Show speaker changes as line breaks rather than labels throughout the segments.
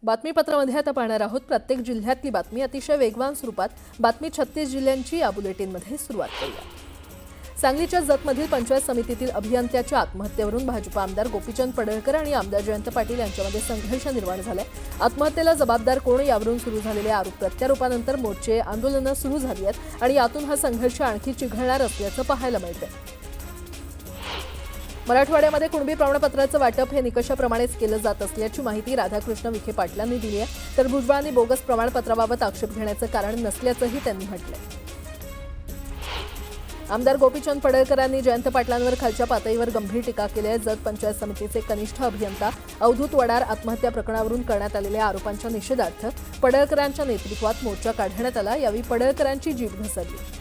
बातमीपत्रामध्ये आता पाहणार आहोत प्रत्येक जिल्ह्यातली बातमी अतिशय वेगवान स्वरूपात बातमी 36 जिल्ह्यांची या बुलेटिनमध्ये सुरुवात करूया। सांगलीच्या जतमधील पंचायत समितीतील अभियंत्याच्या आत्महत्येवरून भाजप आमदार गोपीचंद पडळकर आणि आमदार जयंत पाटील यांच्यामध्ये संघर्ष निर्माण झालाय। आत्महत्येला जबाबदार कोण यावरून सुरू झालेल्या आरोप प्रत्यारोपानंतर मोर्चे आंदोलनं सुरू झाली आहेत आणि यातून हा संघर्ष आणखी चिघळणार असल्याचं पाहायला मिळतंय। मराठवाड्यामध्ये कुणबी प्रमाणपत्राचं वाटप हे निकषाप्रमाणेच केलं जात असल्याची माहिती राधाकृष्ण विखे पाटलांनी दिली आहे, तर भुजबळांनी बोगस प्रमाणपत्राबाबत आक्षेप घेण्याचं कारण नसल्याचंही त्यांनी म्हटलंय। आमदार गोपीचंद पडळकरांनी जयंत पाटलांवर खालच्या पातळीवर गंभीर टीका केली आहे। जत पंचायत समितीचे कनिष्ठ अभियंता अवधूत वडार आत्महत्या प्रकरणावरून करण्यात आलेल्या आरोपांच्या निषेधार्थ पडळकरांच्या नेतृत्वात मोर्चा काढण्यात आला। यावेळी पडळकरांची जीभ घसरली।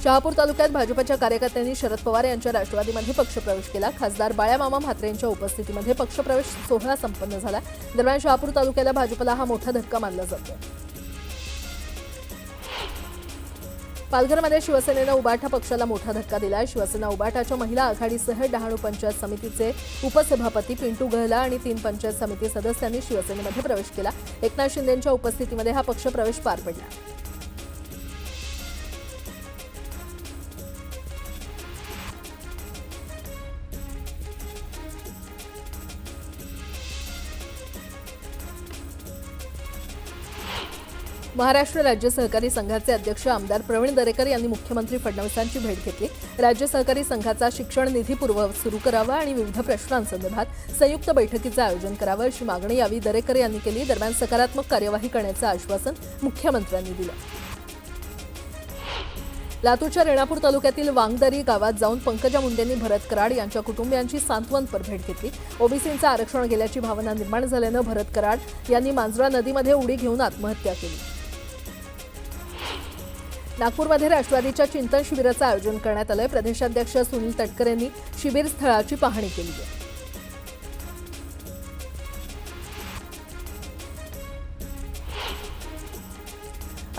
शहापूर तालुक्यात भाजपच्या कार्यकर्त्यांनी शरद पवार यांच्या राष्ट्रवादीमध्ये पक्षप्रवेश केला। खासदार बाळामामा म्हात्रे यांच्या उपस्थितीमध्ये पक्षप्रवेश सोहळा संपन्न झाला। दरम्यान शहापूर तालुक्याला भाजपला हा मोठा धक्का मानला जातो। पालघरमध्ये शिवसेनेनं उबाटा पक्षाला मोठा धक्का दिला। शिवसेना उबाटाच्या महिला आघाडीसह डहाणू पंचायत समितीचे उपसभापती पिंटू गहला आणि 3 पंचायत समिती सदस्यांनी शिवसेनेमध्ये प्रवेश केला। एकनाथ शिंदेंच्या उपस्थितीमध्ये हा पक्षप्रवेश पार पडला। महाराष्ट्र राज्य सहकारी संघाचे अध्यक्ष आमदार प्रवीण दरेकर यांनी मुख्यमंत्री फडणवीसांची भेट घेतली। राज्य सहकारी संघाचा शिक्षण निधी सुरू करावा आणि विविध प्रश्नांसंदर्भात संयुक्त बैठकीचं आयोजन करावं अशी मागणी यावेळी दरेकर यांनी केली। दरम्यान सकारात्मक कार्यवाही करण्याचं आश्वासन मुख्यमंत्र्यांनी दिलं। लातूरच्या रेणापूर तालुक्यातील वांगदरी गावात जाऊन पंकजा मुंडेंनी भरत कराड यांच्या कुटुंबियांची सांत्वनपर भेट घेतली। ओबीसींचं आरक्षण गेल्याची भावना निर्माण झाल्यानं भरत कराड यांनी मांजरा नदीमध्ये उडी घेऊन आत्महत्या केली। नागपूरमध्ये राष्ट्रवादीच्या चिंतन शिबिराचं आयोजन करण्यात आलंय। प्रदेशाध्यक्ष सुनील तटकर यांनी शिबिर स्थळाची पाहणी केली आहे।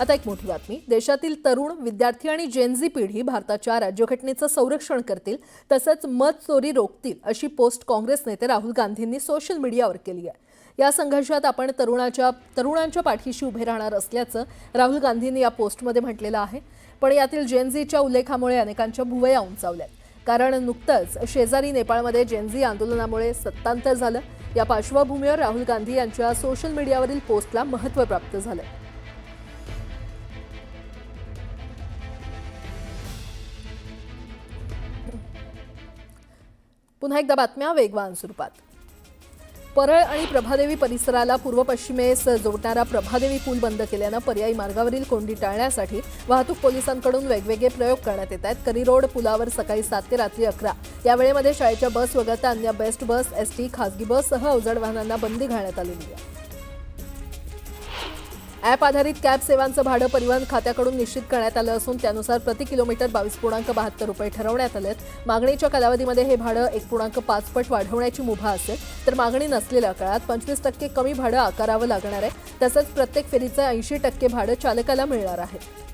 आता एक मोठी बातमी। देशातील तरुण विद्यार्थी आणि जेनझी पिढी भारताच्या राज्यघटनेचं संरक्षण करतील तसंच मत चोरी रोखतील अशी पोस्ट काँग्रेस नेते राहुल गांधींनी सोशल मीडियावर केली आहे। या संघर्षात आपण तरुणांच्या पाठीशी उभे राहणार असल्याचं राहुल गांधींनी या पोस्टमध्ये म्हटलेलं आहे। पण यातील जेनझीच्या उल्लेखामुळे अनेकांच्या भुवया उंचावल्यात, कारण नुकतंच शेजारी नेपाळमध्ये जेनझी आंदोलनामुळे सत्तांतर झालं। या पार्श्वभूमीवर राहुल गांधी यांच्या सोशल मीडियावरील पोस्टला महत्त्व प्राप्त झालं। पुन्हा एकदा बातम्या वेगवान स्वरूपात। परळ आणि प्रभादेवी परिसराला पूर्व पश्चिमेस जोडणारा प्रभादेवी पूल बंद केल्यानं पर्यायी मार्गावरील कोंडी टाळण्यासाठी वाहतूक पोलिसांकडून वेगवेगळे प्रयोग करण्यात येत आहेत। करी रोड पुलावर सकाळी 7 ते रात्री 11 या वेळेमध्ये शाळेच्या बस वगळता अन्य बेस्ट बस, एसटी, खासगी बससह अवजड वाहनांना बंदी घालण्यात आलेली आहे। ॲप आधारित कॅब सेवांचं भाडं परिवहन खात्याकडून निश्चित करण्यात आलं असून त्यानुसार प्रति किलोमीटर 22.72 रुपये ठरवण्यात आले आहेत। मागणीच्या कालावधीमध्ये हे भाडं 1.5 पट वाढवण्याची मुभा असेल, तर मागणी नसलेल्या काळात 25% कमी भाडं आकारावं लागणार आहे। तसंच प्रत्येक फेरीचं 80% भाडं चालकाला मिळणार आहे।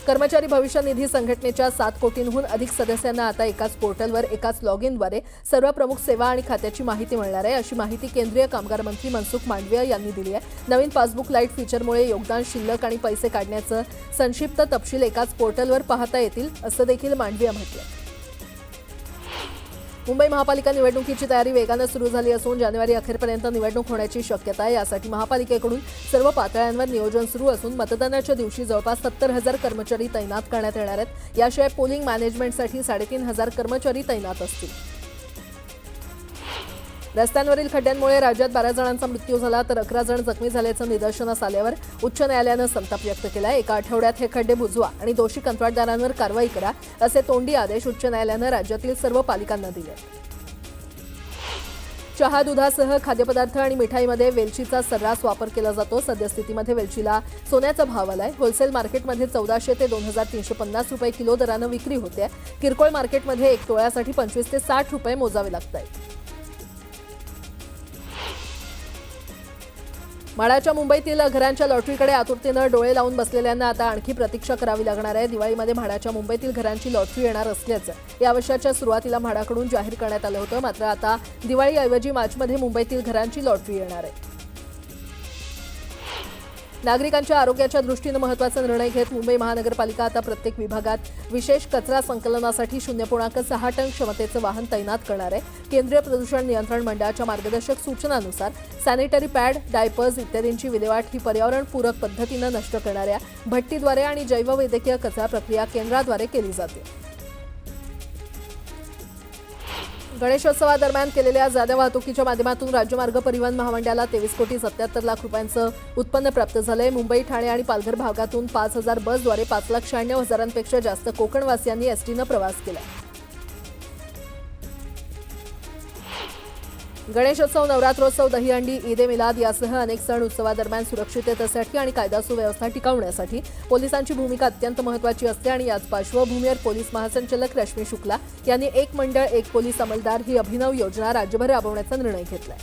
कर्मचारी भविष्य निधी संघटनेच्या 7 कोटींहून अधिक सदस्यांना आता एकाच पोर्टलवर एकाच लॉग इनद्वारे सर्व प्रमुख सेवा आणि खात्याची माहिती मिळणार आहे, अशी माहिती केंद्रीय कामगार मंत्री मनसुख मांडविया यांनी दिली आहे। नवीन पासबुक लाईट फीचरमुळे योगदान, शिल्लक आणि पैसे काढण्याचं संक्षिप्त तपशील एकाच पोर्टलवर पाहता येतील, असं देखील मांडविया म्हटलं। मुंबई महापालिका निवडणुकीची तयारी वेगानं सुरू झाली असून जानेवारी अखेरपर्यंत निवडणूक होण्याची शक्यता आहे। यासाठी महापालिकेकडून सर्व पातळ्यांवर नियोजन सुरू असून मतदानाच्या दिवशी जवळपास 70,000 कर्मचारी तैनात करण्यात येणार आहेत। याशिवाय पोलिंग मॅनेजमेंटसाठी 3,500 कर्मचारी तैनात असतील। रस्त्यांवरील खड्ड्यांमुळे राज्यात 12 जणांचा मृत्यू झाला, तर 11 जण जखमी झाल्याचं निदर्शनास आल्यावर उच्च न्यायालयानं संताप व्यक्त केला। एका आठवड्यात हे खड्डे बुजवा आणि दोषी कंत्राटदारांवर कारवाई करा, असे तोंडी आदेश उच्च न्यायालयानं राज्यातील सर्व पालिकांना दिले। चहा, दुधासह खाद्यपदार्थ आणि मिठाईमध्ये वेलचीचा सर्रास वापर केला जातो। सद्यस्थितीमध्ये वेलचीला सोन्याचा भाव आलाय। होलसेल मार्केटमध्ये 1400 ते 2350 रुपये किलो दरानं विक्री होते। किरकोळ मार्केटमध्ये 1 तोळ्यासाठी 25 ते 60 रुपये मोजावे लागतात। म्हाडाच्या मुंबईतील घरांच्या लॉटरीकडे आतुरतेनं डोळे लावून बसलेल्यांना आता आणखी प्रतीक्षा करावी लागणार आहे. दिवाळीमध्ये म्हाडाच्या मुंबईतील घरांची लॉटरी येणार असल्याचं या वर्षाच्या सुरुवातीला म्हाडाकडून जाहीर करण्यात आलं होतं. मात्र आता दिवाळीऐवजी मार्चमध्ये मुंबईतील घरांची लॉटरी येणार आहे. नागरिकांच्या आरोग्याच्या दृष्टीनं महत्त्वाचा निर्णय घेत मुंबई महानगरपालिका आता प्रत्येक विभागात विशेष कचरा संकलनासाठी 0.6 टन क्षमतेचं वाहन तैनात करणार आहे. केंद्रीय प्रदूषण नियंत्रण मंडळाच्या मार्गदर्शक सूचनांनुसार सॅनिटरी पॅड, डायपर्स इत्यादींची विल्हेवाट ही पर्यावरणपूरक पद्धतीनं नष्ट करणाऱ्या भट्टीद्वारे आणि जैववैद्यकीय कचरा प्रक्रिया केंद्राद्वारे केली जाते. गणेशोत्सवादरम्यान केलेल्या जादा वाहतुकीच्या माध्यमातून राज्यमार्ग परिवहन महामंडळाला 23 कोटी 77 लाख रुपयांचं उत्पन्न प्राप्त झालंय. मुंबई, ठाणे आणि पालघर भागातून 5,000 बसद्वारे 5,96,000पेक्षा जास्त कोकणवासियांनी एसटीनं प्रवास केला. गणेशोत्सव, नवरात्रोत्सव, दहीहंडी, ईद ए मिलाद यासह अनेक सण उत्सवादरम्यान सुरक्षिततेसाठी आणि कायदा सुव्यवस्था टिकवण्यासाठी पोलिसांची भूमिका अत्यंत महत्त्वाची असते आणि याच पार्श्वभूमीवर पोलीस महासंचालक रश्मी शुक्ला यांनी एक मंडळ एक पोलीस अंमलदार ही अभिनव योजना राज्यभर राबवण्याचा निर्णय घेतलाय.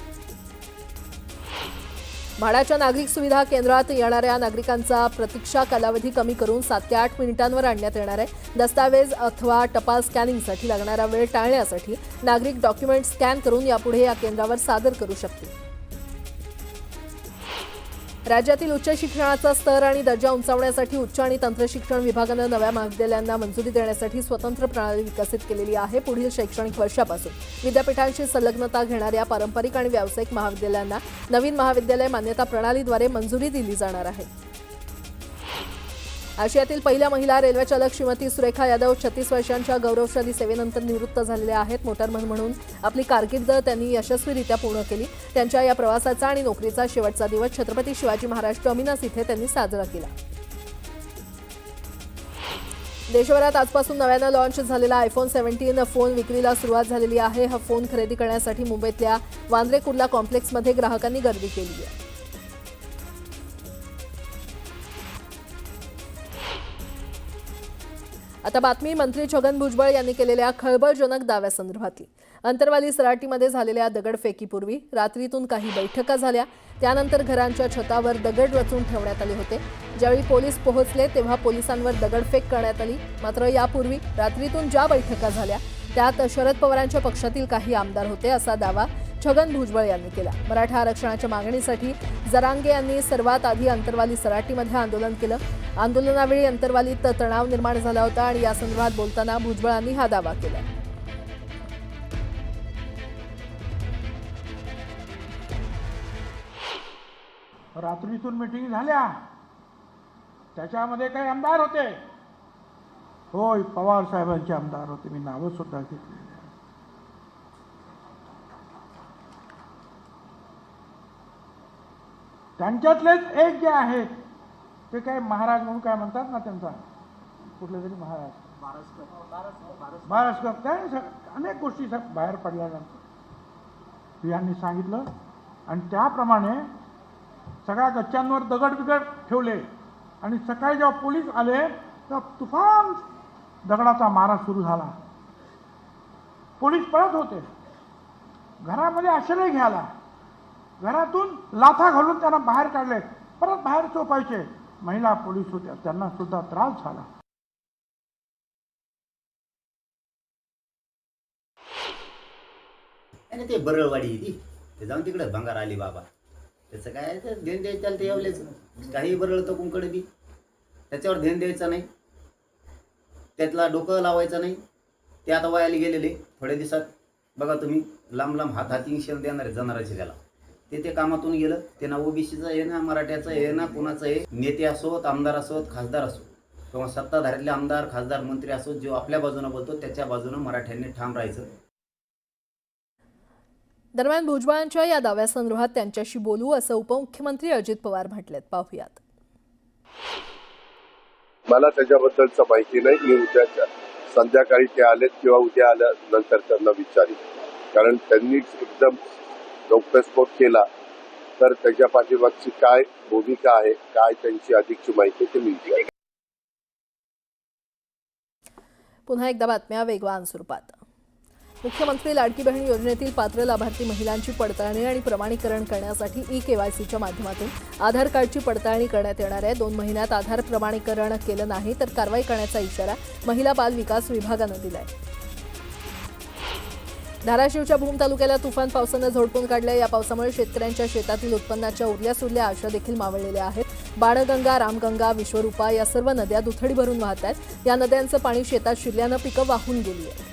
म्हाडाच्या नागरिक सुविधा केंद्रात येणाऱ्या नागरिकांचा प्रतीक्षा कालावधी कमी करून 7 ते 8 मिनिटांवर आणण्यात येणार आहे. दस्तावेज अथवा टपाल स्कॅनिंगसाठी लागणारा वेळ टाळण्यासाठी नागरिक डॉक्युमेंट स्कॅन करून यापुढे या केंद्रावर सादर करू शकतील. राज्यातील उच्च शिक्षणाचा स्तर आणि दर्जा उंचावण्यासाठी उच्च आणि तंत्रशिक्षण विभागानं नव्या महाविद्यालयांना मंजुरी देण्यासाठी स्वतंत्र प्रणाली विकसित केलेली आहे. पुढील शैक्षणिक वर्षापासून विद्यापीठांशी संलग्नता घेणाऱ्या पारंपरिक आणि व्यावसायिक महाविद्यालयांना नवीन महाविद्यालय मान्यता प्रणालीद्वारे मंजुरी दिली जाणार आहे. आशियातील पहिल्या महिला रेल्वे चालक श्रीमती सुरेखा यादव 36 वर्षांच्या गौरवशाली सेवेनंतर निवृत्त झालेल्या आहेत. मोटरमन म्हणून आपली कारकीर्द त्यांनी यशस्वीरित्या पूर्ण केली. त्यांच्या या प्रवासाचा आणि नोकरीचा शेवटचा दिवस छत्रपती शिवाजी महाराज टर्मिनस इथे त्यांनी साजरा केला. देशभरात आजपासून नव्यानं लॉन्च झालेला iPhone 17 फोन विक्रीला सुरुवात झालेली आहे. हा फोन खरेदी करण्यासाठी मुंबईतल्या वांद्रे कुर्ला कॉम्प्लेक्समध्ये ग्राहकांनी गर्दी केली आहे. आता बातमी मंत्री छगन भुजबळ यांनी केलेल्या खळबळजनक दाव्यासंदर्भातली. अंतरवाली सराटीमध्ये झालेल्या दगडफेकीपूर्वी रात्रीतून काही बैठका झाल्या. त्यानंतर घरांच्या छतावर दगड रचून ठेवण्यात आले होते. ज्यावेळी पोलीस पोहोचले तेव्हा पोलिसांवर दगडफेक करण्यात आली. मात्र यापूर्वी रात्रीतून ज्या बैठका झाल्या त्यात शरद पवारांच्या पक्षातील काही आमदार होते असा दावा छगन भुजबळ यांनी केला. मराठा आरक्षणाच्या मागणीसाठी जरांगे यांनी सर्वात आधी अंतरवाली सराटीमध्ये आंदोलन केलं. आंदोलनावेळी अंतरवालीत तणाव निर्माण झाला होता आणि या संदर्भात बोलताना भुजबळांनी हा दावा केला.
रात्रीतून मीटिंग झाल्या, त्याच्यामध्ये काही आमदार होते. होय, पवार साहेबांचे आमदार होते. मी नावं सुद्धा घेतली. त्यांच्यातलेच एक जे आहेत ते काय महाराज म्हणून काय म्हणतात ना, त्यांचा कुठले तरी महाराज काय अनेक गोष्टी बाहेर पडल्यानंतर यांनी सांगितलं आणि त्याप्रमाणे सगळ्या गच्च्यांवर दगड बिगड ठेवले आणि सकाळी जेव्हा पोलीस आले तेव्हा तुफान दगडाचा मारा सुरू झाला. पोलीस पळत होते, घरामध्ये आश्रय घ्यायला, घरातून लाथा घालून त्यांना बाहेर काढले, परत बाहेर चोपायचे. महिला पोलीस होत्या, त्यांना सुद्धा त्रास झाला.
आणि ते बरळवाडी ती ते जाऊन तिकडे भंगार आली बाबा, त्याचं काय तर ध्यान द्यायचं ते एवढेच काही बरळतं कुंकडे बी त्याच्यावर ध्यान द्यायचं नाही, त्यातला डोकं लावायचं नाही. ते आता वयाला गेलेले थोड्या दिवसात बघा तुम्ही लांब लांब हाती शेण देणार आहे जनावरांचे. त्याला ते कामातून गेलं. ते ना ओबीसीचं आहे ना मराठ्याचं आहे ना कुणाचं आहे. नेते असोत, आमदार असोत, खासदार असोत किंवा सत्ताधाऱ्यातले आमदार खासदार मंत्री असोत, जो आपल्या बाजूनं बोलतो त्याच्या बाजूनं मराठ्यांनी ठाम राहायचं.
दरम्यान भुजबळांच्या या दाव्यासंदर्भात त्यांच्याशी बोलू असं उपमुख्यमंत्री अजित पवार म्हटलेत. पाहूयात.
मला त्याच्याबद्दलचं माहिती नाही. मी उद्या संध्याकाळी ते आलेत किंवा उद्या आल्यानंतर त्यांना विचारेन, कारण त्यांनी एकदम गौप्यस्फोट केला तर त्याच्या पाठीमागची काय भूमिका आहे, काय त्यांची अधिकची माहिती ते मिळते.
पुन्हा एकदा बातम्या वेगवान स्वरूपात. मुख्यमंत्री लाडकी बहीण योजनेतील पात्र लाभार्थी महिलांची पडताळणी आणि प्रमाणीकरण करण्यासाठी ई-केवायसीच्या माध्यमातून आधार कार्डची पडताळणी करण्यात येणार आहे. 2 महिन्यात आधार प्रमाणीकरण केलं नाही तर कारवाई करण्याचा इशारा महिला बाल विकास विभागानं दिलाय. धाराशिवच्या भूम तालुक्याला तुफान पावसानं झोडपून काढलंय. या पावसामुळे शेतकऱ्यांच्या शेतातील उत्पन्नाच्या उरल्या-सुरल्या आशा देखील मावळलेल्या आहेत. बाणगंगा, रामगंगा, विश्वरूपा या सर्व नद्या दुथडी भरून वाहत आहेत. या नद्यांचं पाणी शेतात शिरल्यानं पिकं वाहून गेली आहेत.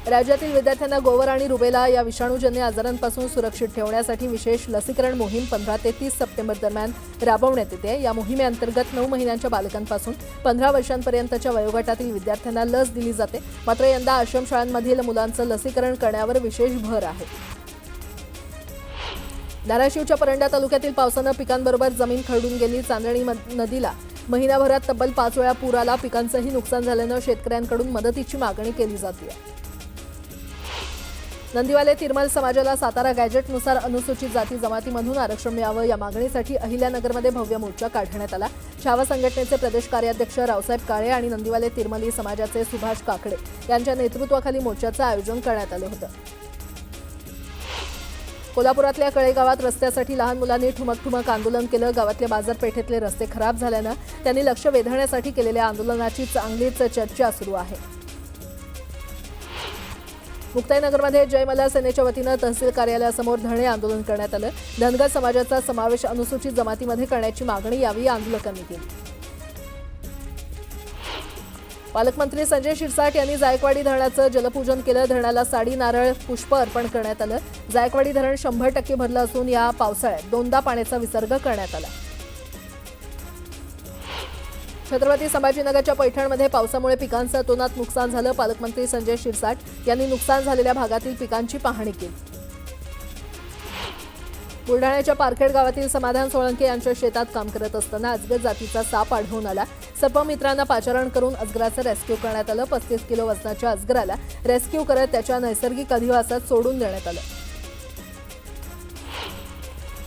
राज्यातील विद्यार्थ्यांना गोवर आणि रुबेला या विषाणूजन्य आजारांपासून सुरक्षित ठेवण्यासाठी विशेष लसीकरण मोहीम 15 ते 30 सप्टेंबर दरम्यान राबवण्यात येते. या मोहिमेअंतर्गत 9 महिन्यांच्या बालकांपासून 15 वर्षांपर्यंतच्या वयोगटातील विद्यार्थ्यांना लस दिली जाते. मात्र यंदा आश्रमशाळांमधील मुलांचं लसीकरण करण्यावर विशेष भर आहे. धाराशिवच्या परंडा तालुक्यातील पावसानं पिकांबरोबर जमीन खरडून गेली. चांदणी नदीला महिनाभरात तब्बल 5 वेळा पूर आला. पिकांचंही नुकसान झाल्यानं शेतकऱ्यांकडून मदतीची मागणी केली जाते. नंदीवाले तिरमल समाजाला सातारा गॅजेटनुसार अनुसूचित जाती जमातीमधून आरक्षण मिळावं या मागणीसाठी अहिल्यानगरमध्ये भव्य मोर्चा काढण्यात आला. छावा संघटनेचे प्रदेश कार्याध्यक्ष रावसाहेब काळे आणि नंदीवाले तिरमली समाजाचे सुभाष काकडे यांच्या नेतृत्वाखाली मोर्चाचं आयोजन करण्यात आलं होतं. कोल्हापुरातल्या कळे गावात रस्त्यासाठी लहान मुलांनी ठुमक आंदोलन केलं. गावातल्या बाजारपेठेतले रस्ते खराब झाल्यानं त्यांनी लक्ष वेधण्यासाठी केलेल्या आंदोलनाची चांगलीच चर्चा सुरू आहे. मुक्ताईनगरमध्ये जय मल्हार सेनेच्या वतीनं तहसील कार्यालयासमोर धरणे आंदोलन करण्यात आलं. धनगर समाजाचा समावेश अनुसूचित जमातीमध्ये करण्याची मागणी यावेळी आंदोलकांनी केली. पालकमंत्री संजय शिरसाट यांनी जायकवाडी धरणाचं जलपूजन केलं. धरणाला साडी, नारळ, पुष्प अर्पण करण्यात आलं. जायकवाडी धरण 100% भरलं असून या पावसाळ्यात 2दा पाण्याचा विसर्ग करण्यात आला. छत्रपती संभाजीनगरच्या पैठणमध्ये पावसामुळे पिकांचं अतोनात नुकसान झालं. पालकमंत्री संजय शिरसाट यांनी नुकसान झालेल्या भागातील पिकांची पाहणी केली. बुलढाण्याच्या पारखेड गावातील समाधान सोळंके यांच्या शेतात काम करत असताना अजगर जातीचा साप आढळून आला. सर्पमित्रांना पाचारण करून अजगराचं रेस्क्यू करण्यात आलं. 35 किलो वजनाच्या अजगराला रेस्क्यू करत त्याच्या नैसर्गिक अधिवासात सोडून देण्यात आलं.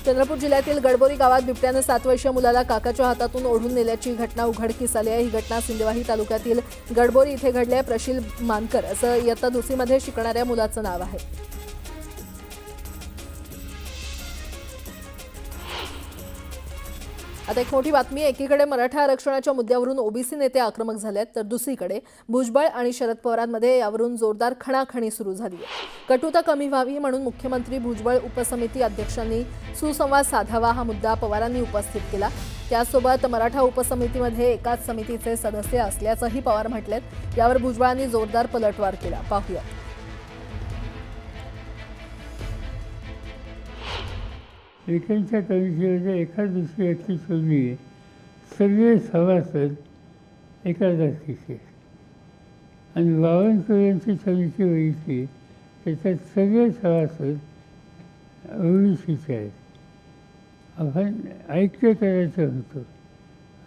चंद्रपूर जिल्ह्यातील गडबोरी गावात बिबट्यानं 7 वर्षीय मुलाला काकाच्या हातातून ओढून नेल्याची घटना उघडकीस आली आहे. ही घटना सिंदेवाही तालुक्यातील गडबोरी इथे घडली आहे. प्रशील मानकर असं इयत्ता 2री मध्ये शिकणाऱ्या मुलाचं नाव आहे. आता एक मोठी बातमी. एकीकडे मराठा आरक्षणाच्या मुद्द्यावरून ओबीसी नेते आक्रमक झालेत तर दुसरीकडे भुजबळ आणि शरद पवारांमध्ये यावरून जोरदार खणाखणी सुरू झाली आहे. कटुता कमी व्हावी म्हणून मुख्यमंत्री भुजबळ उपसमिती अध्यक्षांनी सुसंवाद साधावा हा मुद्दा पवारांनी उपस्थित केला. त्यासोबत मराठा उपसमितीमध्ये एकाच समितीचे सदस्य असल्याचंही पवार म्हटलेत. यावर भुजबळांनी जोरदार पलटवार केला. पाहूया.
एकांच्या कमिटीमध्ये एखाद दुसरी व्यक्ती शोधली आहे. सर्व सभासद एका जातीचे आणि बावनकुळ्यांची समिती बघितली त्याच्यात सगळे सभासद ओबीसीचे आहेत. आपण ऐक्य करायचं होतं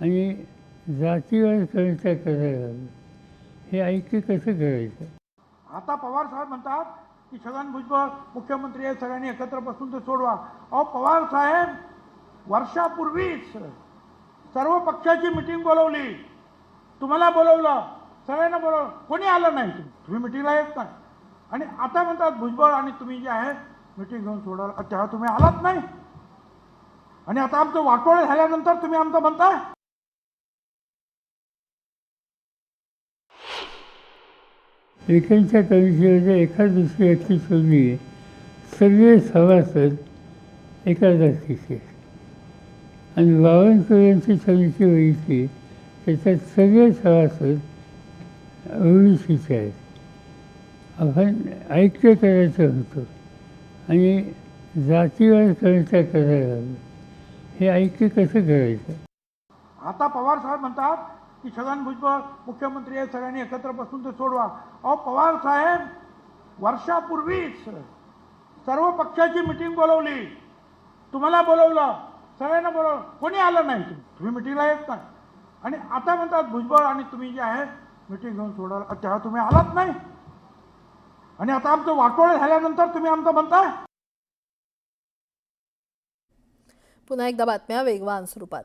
आणि जातीवाद करायचा करायला हे ऐक्य कसं करायचं.
आता पवार साहेब म्हणतात की छगन भुजबळ मुख्यमंत्री आहे, सगळ्यांनी एकत्र बसून ते सोडवा. अहो पवार साहेब वर्षापूर्वीच सर्व पक्षाची मिटिंग बोलवली. तुम्हाला बोलवलं, सगळ्यांना बोलवलं, कोणी आलं नाही. तुम्ही मिटिंगला येत नाही आणि आता म्हणतात भुजबळ आणि तुम्ही जे आहे मिटिंग घेऊन सोडाल. तेव्हा तुम्ही आलात नाही आणि आता आमचं वाटोळे झाल्यानंतर तुम्ही आमचं म्हणताय.
एकांच्या कमिटीमध्ये एखाद दुसरी व्यक्ती शोधली आहे. सर्व सभासद एका जातीचे आणि बावनकुळ्यांची समिती बघितली त्याच्यात सगळे सभासद ओबीसीचे आहेत. आपण ऐक्य करायचं होतं आणि जातीवाद करायचा करायला हे ऐक्य कसं करायचं.
आता पवार साहेब म्हणतात की छगन भुजबळ मुख्यमंत्री आहे, सगळ्यांनी एकत्र बसून ते सोडवा. अहो पवार साहेब वर्षापूर्वीच सर्व पक्षाची मिटिंग बोलवली. तुम्हाला बोलवलं, सगळ्यांना बोलवलं, कोणी आलं नाही. तुम्ही मिटिंगला येत नाही आणि आता म्हणतात भुजबळ आणि तुम्ही जे आहे मिटिंग घेऊन सोडाल. तेव्हा तुम्ही आलात नाही आणि आता आमचं वाटोळे झाल्यानंतर तुम्ही आमचं म्हणताय.
पुन्हा एकदा बातम्या वेगवान स्वरूपात.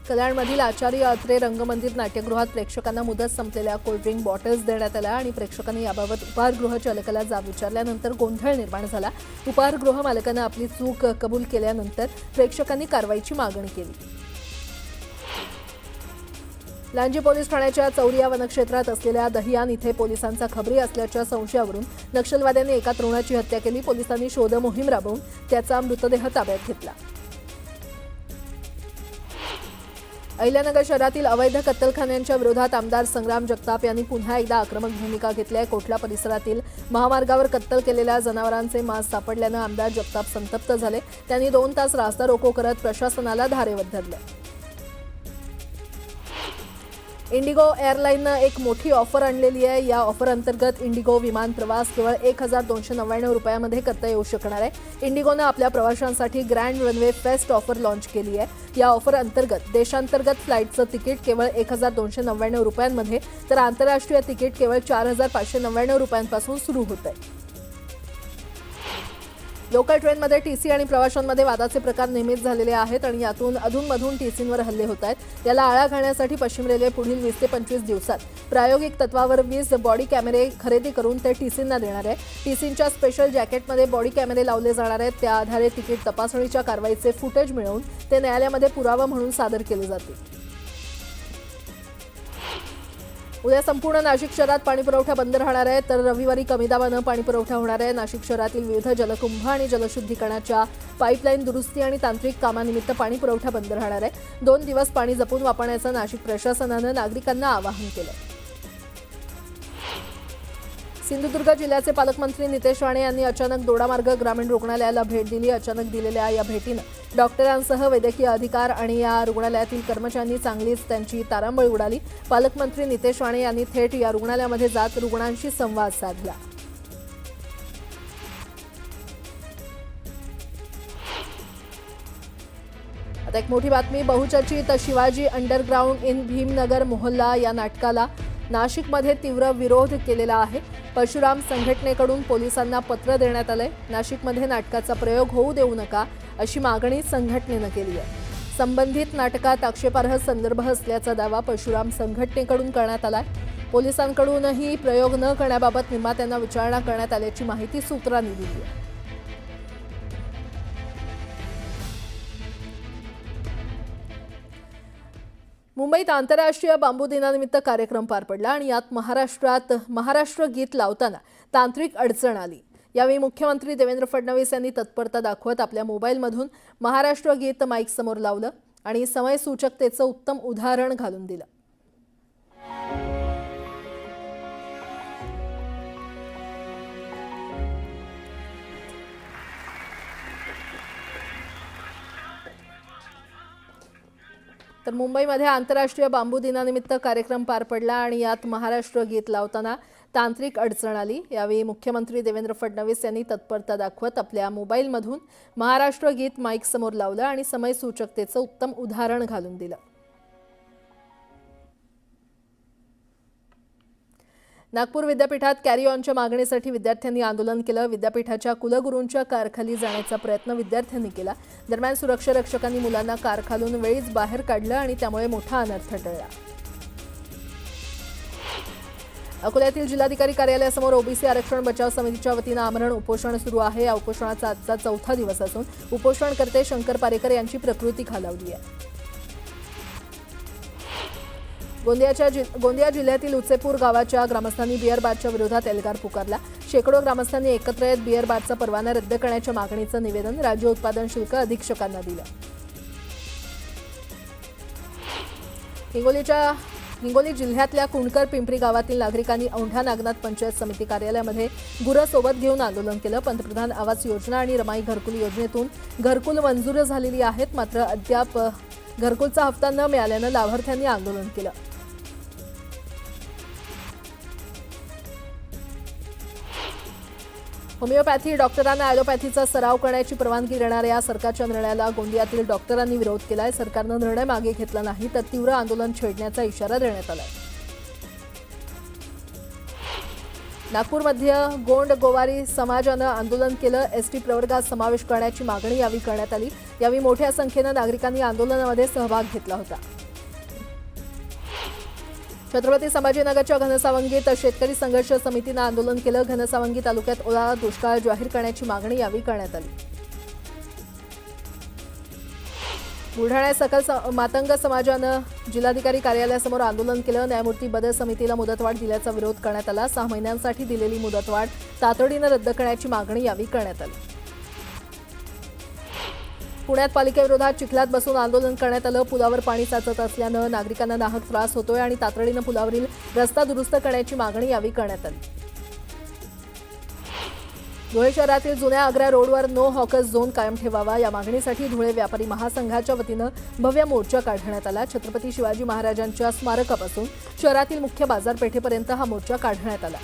कल्याणमधील आचार्य अत्रे रंगमंदिर नाट्यगृहात प्रेक्षकांना मुदत संपलेल्या कोल्ड्रिंक बॉटल्स देण्यात आल्या आणि प्रेक्षकांनी याबाबत उपाहारगृह चालकाला जाब विचारल्यानंतर गोंधळ निर्माण झाला. उपाहारगृह मालकानं आपली चूक कबूल केल्यानंतर प्रेक्षकांनी कारवाईची मागणी केली. लांजी पोलीस ठाण्याच्या चौरिया वनक्षेत्रात असलेल्या दहियान इथे पोलिसांचा खबरी असल्याच्या संशयावरून नक्षलवाद्यांनी एका तरुणाची हत्या केली. पोलिसांनी शोध मोहीम राबवून त्याचा मृतदेह ताब्यात घेतला. अहिल्यानगर शहरातील अवैध कत्तलखान्यांच्या विरोधात आमदार संग्राम जगताप यांनी पुन्हा एकदा आक्रमक भूमिका घेतली आहे. कोटला परिसरातील महामार्गावर कत्तल केलेल्या जनावरांचे मांस सापडल्यानं आमदार जगताप संतप्त झाले. त्यांनी 2 तास रास्ता रोको करत प्रशासनाला धारेवर धरले. इंडिगो एअरलाईननं एक मोठी ऑफर आणलेली आहे. या ऑफर अंतर्गत इंडिगो विमान प्रवास केवळ 1,299 रुपयामध्ये करता येऊ शकणार आहे. इंडिगोनं आपल्या प्रवाशांसाठी grand runway fest offer launch केली आहे. या ऑफर अंतर्गत देशांतर्गत फ्लाईटचं तिकीट केवळ 1,299 रुपयांमध्ये तर आंतरराष्ट्रीय तिकीट केवळ 4,599 रुपयांपासून सुरू होत आहे. लोकल ट्रेनमध्ये टीसी आणि प्रवाशांमध्ये वादाचे प्रकार नेहमीच झालेले आहेत आणि यातून अधूनमधून टीसींवर हल्ले होत आहेत. याला आळा घालण्यासाठी पश्चिम रेल्वे पुढील 20 ते 25 दिवसात प्रायोगिक तत्वावर 20 बॉडी कॅमेरे खरेदी करून ते टीसींना देणार आहे. टीसींच्या स्पेशल जॅकेटमध्ये बॉडी कॅमेरे लावले जाणार आहेत. त्या आधारे तिकीट तपासणीच्या कारवाईचे फुटेज मिळवून ते न्यायालयामध्ये पुरावा म्हणून सादर केले जातील. उद्या संपूर्ण नाशिक शहरात पाणीपुरवठा बंद राहणार आहे तर रविवारी कमी दाबानं पाणीपुरवठा होणार आहे. नाशिक शहरातील विविध जलकुंभ आणि जलशुद्धीकरणाच्या पाईपलाईन दुरुस्ती आणि तांत्रिक कामानिमित्त पाणीपुरवठा बंद राहणार आहे. 2 दिवस पाणी जपून वापरण्याचं नाशिक प्रशासनानं नागरिकांना आवाहन केलं. सिंधुदुर्ग जिल्ह्याचे पालकमंत्री नितेश राणे यांनी अचानक दोडामार्ग ग्रामीण रुग्णालयाला भेट दिली. अचानक दिलेल्या या भेटीनं डॉक्टरांसह वैद्यकीय अधिकार आणि या रुग्णालयातील कर्मचाऱ्यांनी चांगलीच त्यांची तारांबळ उडाली. पालकमंत्री नितेश राणे यांनी थेट या रुग्णालयामध्ये जात रुग्णांशी संवाद साधला. आता एक मोठी बातमी. बहुचर्चित शिवाजी अंडरग्राऊंड इन भीमनगर मोहल्ला या नाटकाला नाशिकमध्ये तीव्र विरोध केलेला आहे. परशुराम संघटनेकडून पोलिसांना पत्र देण्यात आलंय. नाशिकमध्ये नाटकाचा प्रयोग होऊ देऊ नका अशी मागणी संघटनेनं केली आहे. संबंधित नाटकात आक्षेपार्ह संदर्भ असल्याचा दावा परशुराम संघटनेकडून करण्यात आलाय. पोलिसांकडूनही प्रयोग न करण्याबाबत निर्मात्यांना विचारणा करण्यात आल्याची माहिती सूत्रांनी दिली आहे. मुंबईत आंतरराष्ट्रीय बांबू दिनानिमित्त कार्यक्रम पार पडला आणि यात महाराष्ट्र गीत लावताना तांत्रिक अडचण आली. यावेळी मुख्यमंत्री देवेंद्र फडणवीस यांनी तत्परता दाखवत आपल्या मोबाईलमधून महाराष्ट्र गीत माईक समोर लावलं आणि समयसूचकतेचं उत्तम उदाहरण घालून दिलं. तर मुंबईमध्ये आंतरराष्ट्रीय बांबू दिनानिमित्त कार्यक्रम पार पडला आणि यात महाराष्ट्र गीत लावताना तांत्रिक अडचण आली. यावेळी मुख्यमंत्री देवेंद्र फडणवीस यांनी तत्परता दाखवत आपल्या मोबाईलमधून महाराष्ट्र गीत माईक समोर लावलं आणि समयसूचकतेचं उत्तम उदाहरण घालून दिलं. नागपूर विद्यापीठात कॅरी ऑनच्या मागणीसाठी विद्यार्थ्यांनी आंदोलन केलं. विद्यापीठाच्या कुलगुरूंच्या कारखाली जाण्याचा प्रयत्न विद्यार्थ्यांनी केला. दरम्यान सुरक्षा रक्षकांनी मुलांना कारखालून वेळीच बाहेर काढलं आणि त्यामुळे मोठा अनर्थ टळला. अकोल्यातील जिल्हाधिकारी कार्यालयासमोर ओबीसी आरक्षण बचाव समितीच्या वतीनं आमरण उपोषण सुरू आहे. या उपोषणाचा आजचा 4था दिवस असून उपोषणकर्ते शंकर पारेकर यांची प्रकृती खालावली आहे. गोंदिया जिल्ह्यातील उचेपूर गावाच्या ग्रामस्थांनी बिअर बारच्या विरोधात एल्गार पुकारला. शेकडो ग्रामस्थांनी एकत्र येत बिअर बारचा परवाना रद्द करण्याच्या मागणीचं निवेदन राज्य उत्पादन शुल्क अधीक्षकांना दिलं. हिंगोली जिल्ह्यातल्या कुणकर पिंपरी गावातील नागरिकांनी औंढा नागनाथ पंचायत समिती कार्यालयामध्ये गुरं सोबत घेऊन आंदोलन केलं. पंतप्रधान आवास योजना आणि रमाई घरकुल योजनेतून घरकुल मंजूर झालेली आहेत, मात्र अद्याप घरकुलचा हप्ता न मिळाल्यानं लाभार्थ्यांनी आंदोलन केलं. होमिओपॅथी डॉक्टरांना ॲलोपॅथीचा सराव करण्याची परवानगी देणाऱ्या सरकारच्या निर्णयाला गोंदियातील डॉक्टरांनी विरोध केलाय. सरकारनं निर्णय मागे घेतला नाही तर तीव्र आंदोलन छेडण्याचा इशारा देण्यात आलाय. नागपूरमध्ये गोंड गोवारी समाजानं आंदोलन केलं. एसटी प्रवर्गात समावेश करण्याची मागणी यावेळी करण्यात आली. यावेळी मोठ्या संख्येनं नागरिकांनी आंदोलनामध्ये सहभाग घेतला होता. छत्रपती संभाजीनगरच्या घनसावंगीत शेतकरी संघर्ष समितीनं आंदोलन केलं. घनसावंगी तालुक्यात ओला दुष्काळ जाहीर करण्याची मागणी यावेळी करण्यात आली. बुलढाण्यात सकल मातंग समाजानं जिल्हाधिकारी कार्यालयासमोर आंदोलन केलं. न्यायमूर्ती बदल समितीला मुदतवाढ दिल्याचा विरोध करण्यात आला. 6 महिन्यांसाठी दिलेली मुदतवाढ तातडीनं रद्द करण्याची मागणी यावेळी करण्यात आली. पुण्यात पालिकेविरोधात चिखलात बसून आंदोलन करण्यात आलं. पुलावर पाणी साचत असल्यानं नागरिकांना नाहक त्रास होतोय आणि तातडीनं पुलावरील रस्ता दुरुस्त करण्याची मागणी यावेळी करण्यात आली. धुळे शहरातील जुन्या आग्रा रोडवर नो हॉकर्स झोन कायम ठेवावा या मागणीसाठी धुळे व्यापारी महासंघाच्या वतीनं भव्य मोर्चा काढण्यात आला. छत्रपती शिवाजी महाराजांच्या स्मारकापासून शहरातील मुख्य बाजारपेठेपर्यंत हा मोर्चा काढण्यात आला.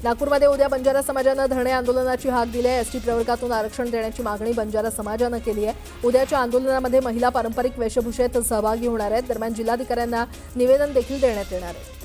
नागपूरमध्ये उद्या बंजारा समाजानं धरणे आंदोलनाची हाक दिली आहे. एसटी प्रवर्गातून आरक्षण देण्याची मागणी बंजारा समाजानं केली आहे. उद्याच्या आंदोलनामध्ये महिला पारंपरिक वेशभूषेत सहभागी होणार आहेत. दरम्यान जिल्हाधिकाऱ्यांना निवेदन देखील देण्यात येणार आहे.